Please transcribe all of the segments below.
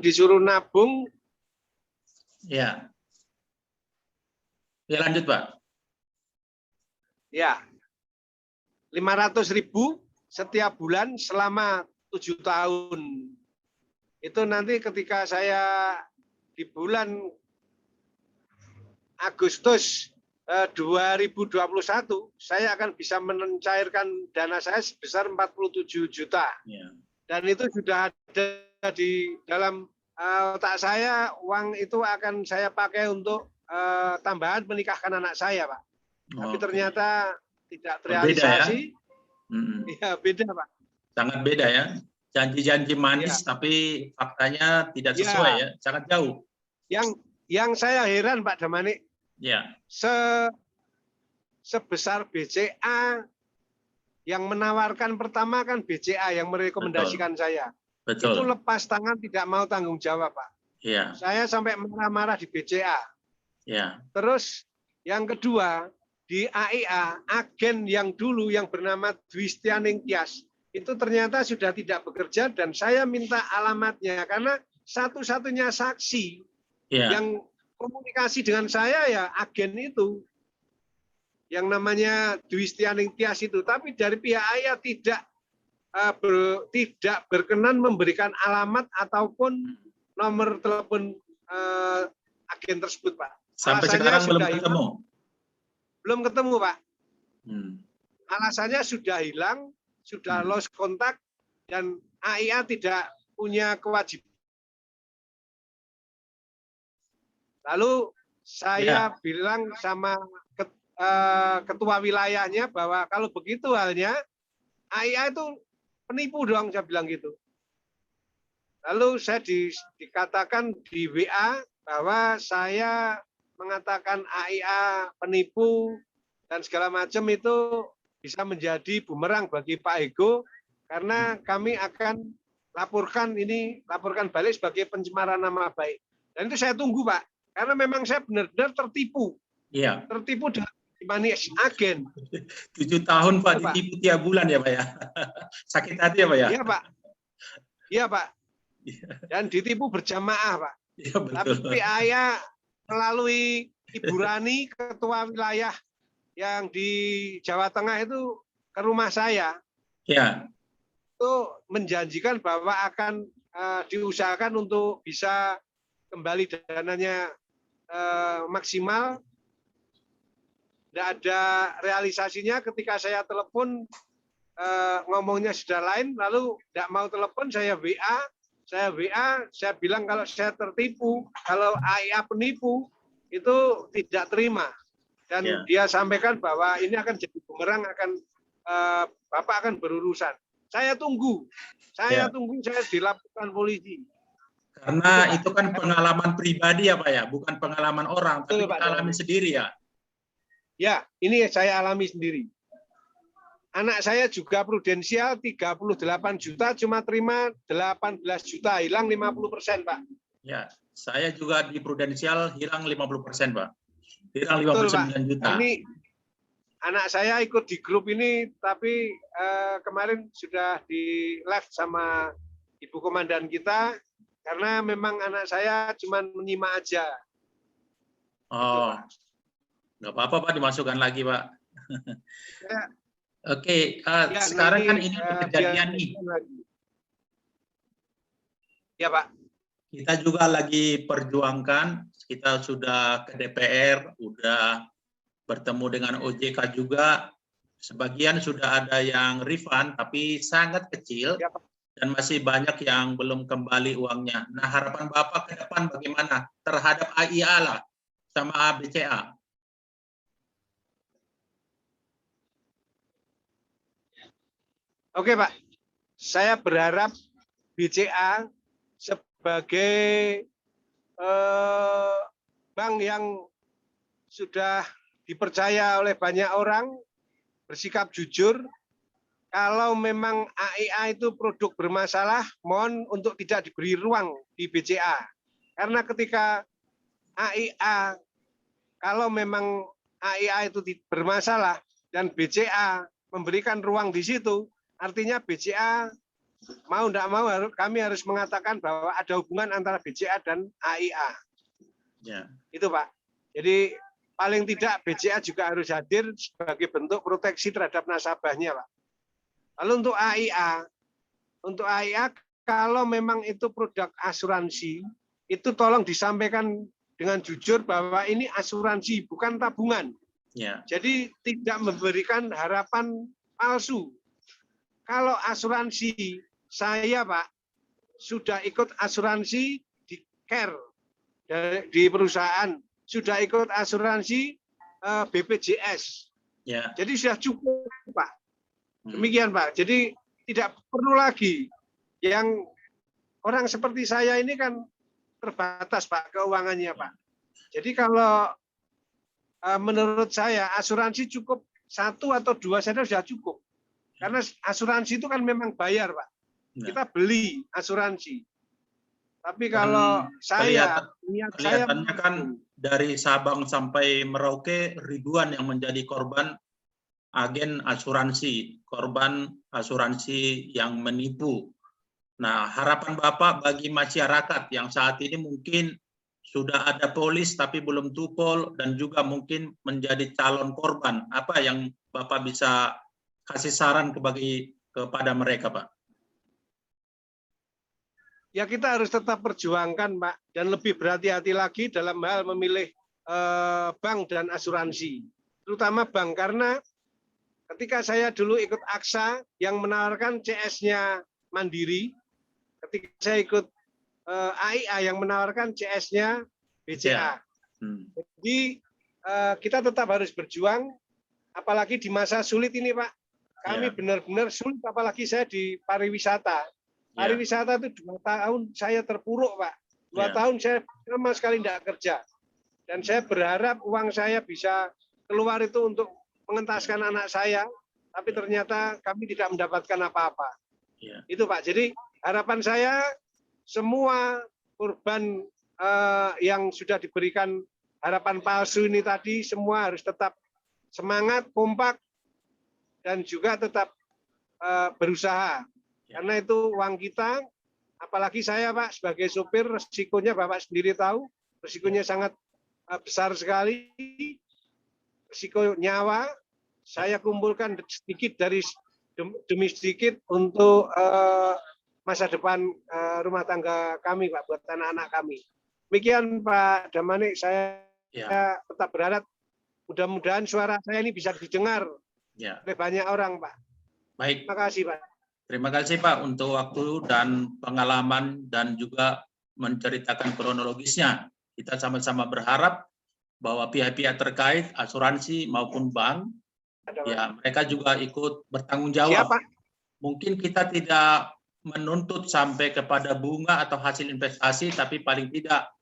disuruh nabung. Ya. Ya lanjut Pak. Ya, 500.000 setiap bulan selama 7 tahun. Itu nanti ketika saya di bulan Agustus 2021, saya akan bisa mencairkan dana saya sebesar 47 juta. Ya. Dan itu sudah ada di dalam otak saya, uang itu akan saya pakai untuk tambahan menikahkan anak saya, Pak. Tapi ternyata tidak terrealisasi. Ya? Ya, beda, Pak. Sangat beda ya. Janji-janji manis Ya. tapi faktanya tidak sesuai ya, sangat jauh. Yang saya heran Pak Damanik, ya. Sebesar BCA yang menawarkan pertama kan BCA yang merekomendasikan saya. Betul. Itu lepas tangan tidak mau tanggung jawab Pak. Ya. Saya sampai marah-marah di BCA. Ya. Terus yang kedua di AIA, agen yang dulu yang bernama Dwi Stianing Tias itu ternyata sudah tidak bekerja dan saya minta alamatnya karena satu-satunya saksi yang komunikasi dengan saya ya agen itu yang namanya Dwi Stianing Tias itu. Tapi dari pihak AIA tidak berkenan memberikan alamat ataupun nomor telepon agen tersebut Pak. Sampai alasannya sekarang belum hilang. ketemu? Belum ketemu Pak. Alasannya sudah hilang, sudah lost kontak, dan AIA tidak punya kewajiban. Lalu saya bilang sama ketua wilayahnya bahwa kalau begitu halnya, AIA itu penipu dong, saya bilang gitu. Lalu saya dikatakan di WA bahwa saya mengatakan AIA penipu dan segala macam itu bisa menjadi bumerang bagi Pak Ego karena kami akan laporkan balik sebagai pencemaran nama baik. Dan itu saya tunggu Pak, karena memang saya benar-benar tertipu. Iya. Tertipu dengan manis agen. 7 tahun Pak ditipu tiap bulan ya Pak ya. Sakit hati ya Pak ya. Iya Pak. Iya Pak. Dan ditipu berjamaah Pak. Iya betul. Tapi AIA melalui Ibu Rani, ketua wilayah yang di Jawa Tengah itu ke rumah saya. Ya. Itu menjanjikan bahwa akan diusahakan untuk bisa kembali dananya maksimal. Tidak ada realisasinya. Ketika saya telepon ngomongnya sudah lain, lalu tidak mau telepon, saya WA, saya bilang kalau saya tertipu, kalau AIA penipu, itu tidak terima. Dan dia sampaikan bahwa ini akan jadi bumerang, Bapak akan berurusan. Saya tunggu, saya dilaporkan polisi. Karena itu kan pengalaman pribadi ya Pak ya, bukan pengalaman orang, tapi kita alami sendiri ya. Ya, ini saya alami sendiri. Anak saya juga prudensial 38 juta, cuma terima 18 juta, hilang 50% Pak. Ya, saya juga di prudensial hilang 50% Pak. Hilang 59 Betul, Pak. juta. Ini anak saya ikut di grup ini, tapi kemarin sudah di live sama Ibu Komandan kita, karena memang anak saya cuma menyimak aja. Oh, nggak apa-apa Pak, dimasukkan lagi Pak. Ya. Oke, sekarang kan ini kejadian nih. Ya Pak. Kita juga lagi perjuangkan, kita sudah ke DPR, sudah bertemu dengan OJK juga, sebagian sudah ada yang refund, tapi sangat kecil, dan masih banyak yang belum kembali uangnya. Nah, harapan Bapak ke depan bagaimana terhadap AIA lah, sama BCA? Oke Pak, saya berharap BCA sebagai bank yang sudah dipercaya oleh banyak orang, bersikap jujur. Kalau memang AIA itu produk bermasalah, mohon untuk tidak diberi ruang di BCA. Karena ketika AIA, kalau memang AIA itu bermasalah dan BCA memberikan ruang di situ, artinya BCA mau tidak mau kami harus mengatakan bahwa ada hubungan antara BCA dan AIA. Ya. Itu Pak. Jadi paling tidak BCA juga harus hadir sebagai bentuk proteksi terhadap nasabahnya Pak. Lalu untuk AIA kalau memang itu produk asuransi, itu tolong disampaikan dengan jujur bahwa ini asuransi bukan tabungan. Ya. Jadi tidak memberikan harapan palsu. Kalau asuransi, saya Pak sudah ikut asuransi di CARE di perusahaan, sudah ikut asuransi BPJS. Ya. Jadi sudah cukup Pak. Demikian Pak. Jadi tidak perlu lagi yang orang seperti saya ini kan terbatas Pak keuangannya Pak. Jadi kalau menurut saya asuransi cukup 1 atau 2 saja sudah cukup. Karena asuransi itu kan memang bayar, Pak. Kita beli asuransi. Tapi kalau kelihatannya kan dari Sabang sampai Merauke ribuan yang menjadi korban agen asuransi, korban asuransi yang menipu. Nah, harapan Bapak bagi masyarakat yang saat ini mungkin sudah ada polis tapi belum tupol dan juga mungkin menjadi calon korban, apa yang Bapak bisa kasih saran kepada mereka, Pak? Ya kita harus tetap perjuangkan, Pak, dan lebih berhati-hati lagi dalam hal memilih bank dan asuransi, terutama bank, karena ketika saya dulu ikut AXA yang menawarkan CS-nya Mandiri, ketika saya ikut AIA yang menawarkan CS-nya BCA. Jadi kita tetap harus berjuang, apalagi di masa sulit ini, Pak. Kami benar-benar sulit, apalagi saya di pariwisata. Pariwisata itu 2 tahun saya terpuruk, Pak. 2 tahun saya sama sekali tidak kerja. Dan saya berharap uang saya bisa keluar itu untuk mengentaskan anak saya, tapi ternyata kami tidak mendapatkan apa-apa. Itu Pak. Jadi harapan saya semua korban yang sudah diberikan harapan palsu ini tadi semua harus tetap semangat, kompak, dan juga tetap berusaha. Karena itu uang kita, apalagi saya Pak sebagai sopir, resikonya Bapak sendiri tahu, resikonya sangat besar sekali, risiko nyawa. Saya kumpulkan sedikit demi sedikit untuk masa depan rumah tangga kami, Pak, buat anak-anak kami. Demikian Pak Damanik, saya tetap berharap mudah-mudahan suara saya ini bisa didengar oleh banyak orang, Pak. Baik. Terima kasih, Pak. Terima kasih Pak untuk waktu dan pengalaman dan juga menceritakan kronologisnya. Kita sama-sama berharap bahwa pihak-pihak terkait asuransi maupun bank, ya mereka juga ikut bertanggung jawab. Siapa? Mungkin kita tidak menuntut sampai kepada bunga atau hasil investasi, tapi paling tidak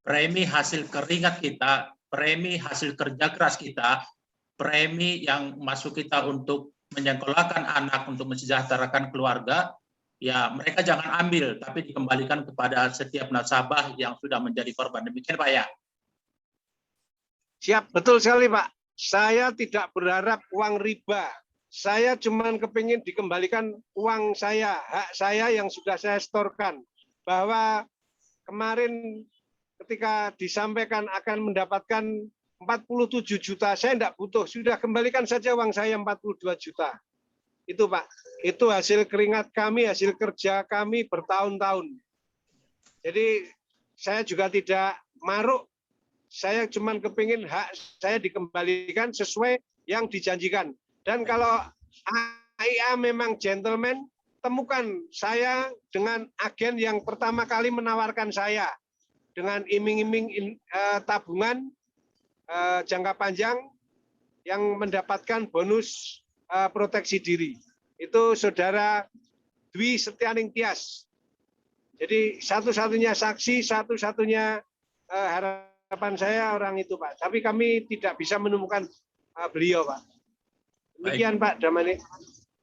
premi hasil keringat kita, premi hasil kerja keras kita, premi yang masuk kita untuk menyekolahkan anak, untuk mensejahterakan keluarga, ya mereka jangan ambil, tapi dikembalikan kepada setiap nasabah yang sudah menjadi korban. Demikian Pak ya? Siap, betul sekali Pak. Saya tidak berharap uang riba. Saya cuma kepingin dikembalikan uang saya, hak saya yang sudah saya setorkan. Bahwa kemarin ketika disampaikan akan mendapatkan 47 juta, saya tidak butuh, sudah kembalikan saja uang saya 42 juta. Itu Pak, itu hasil keringat kami, hasil kerja kami bertahun-tahun. Jadi saya juga tidak maruk, saya cuma kepingin hak saya dikembalikan sesuai yang dijanjikan. Dan kalau AIA memang gentleman, temukan saya dengan agen yang pertama kali menawarkan saya dengan iming-iming tabungan jangka panjang yang mendapatkan bonus proteksi diri. Itu Saudara Dwi Setianing Tias. Jadi satu-satunya saksi, satu-satunya harapan saya orang itu Pak. Tapi kami tidak bisa menemukan beliau Pak. Demikian Pak Damanik.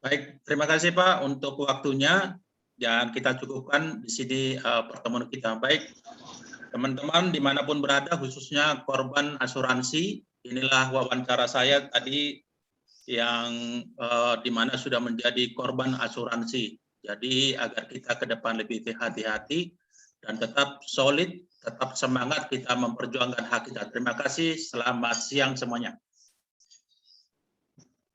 Baik, terima kasih Pak untuk waktunya. Dan kita cukupkan di sini pertemuan kita. Baik. Teman-teman dimanapun berada, khususnya korban asuransi, inilah wawancara saya tadi yang dimana sudah menjadi korban asuransi. Jadi agar kita ke depan lebih hati-hati dan tetap solid, tetap semangat kita memperjuangkan hak kita. Terima kasih, selamat siang semuanya.